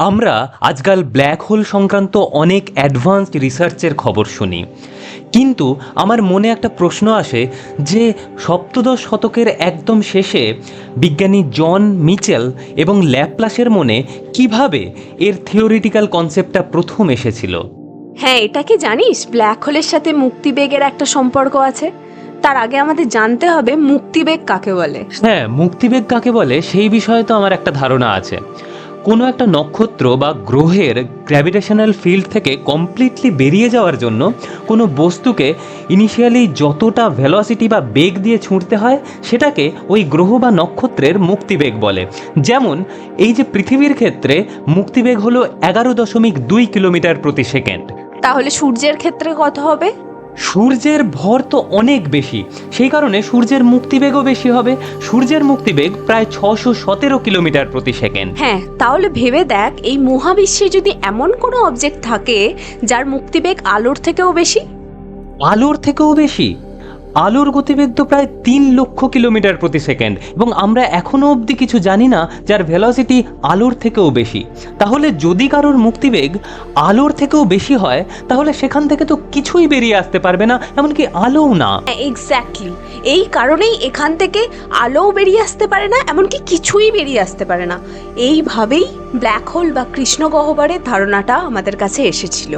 আমরা আজকাল black hole সংক্রান্ত অনেক অ্যাডভান্সড রিসার্চের খবর শুনি, কিন্তু আমার মনে একটা প্রশ্ন আসে যে সপ্তদশ শতকের একদম শেষে বিজ্ঞানী জন মিচেল এবং ল্যাপ্লাসের মনে কিভাবে এর থিওরিটিক্যাল কনসেপ্টটা প্রথম এসেছিল। হ্যাঁ, এটা কি জানিস ব্ল্যাক হোলের সাথে মুক্তিবেগের একটা সম্পর্ক আছে? তার আগে আমাদের জানতে হবে মুক্তিবেগ কাকে বলে। হ্যাঁ, মুক্তিবেগ কাকে বলে সেই বিষয়ে তো আমার একটা ধারণা আছে। কোনো একটা নক্ষত্র বা গ্রহের গ্র্যাভিটেশনাল ফিল্ড থেকে কমপ্লিটলি বেরিয়ে যাওয়ার জন্য কোনো বস্তুকে ইনিশিয়ালি যতটা ভেলোসিটি বা বেগ দিয়ে ছুঁড়তে হয় সেটাকে ওই গ্রহ বা নক্ষত্রের মুক্তিবেগ বলে। যেমন এই যে পৃথিবীর ক্ষেত্রে মুক্তিবেগ হলো 11.2 কিলোমিটার প্রতি সেকেন্ড। তাহলে সূর্যের ক্ষেত্রে কত হবে? সূর্যের ভর তো অনেক বেশি, সেই কারণে সূর্যের মুক্তিবেগও বেশি হবে। সূর্যের মুক্তিবেগ প্রায় 617 কিলোমিটার প্রতি সেকেন্ড। হ্যাঁ, তাহলে ভেবে দেখ এই মহাবিশ্বে যদি এমন কোনো অবজেক্ট থাকে যার মুক্তিবেগ আলোর থেকেও বেশি। আলোর থেকেও বেশি? আলোর গতিবেগ তো প্রায় 3 লক্ষ কিলোমিটার প্রতি সেকেন্ড, এবং আমরা এখনো অবধি কিছু জানি না যার ভেলোসিটি আলোর থেকেও বেশি। তাহলে যদি কারোর মুক্তিবেগ আলোর থেকেও বেশি হয় তাহলে সেখান থেকে তো কিছুই বেরিয়ে আসতে পারবে না, এমনকি আলোও না। এক্স্যাক্টলি, এই কারণেই এখান থেকে আলোও বেরিয়ে আসতে পারে না, এমনকি কিছুই বেরিয়ে আসতে পারে না। এইভাবেই ব্ল্যাক হোল বা কৃষ্ণ গহ্বরের ধারণাটা আমাদের কাছে এসেছিল।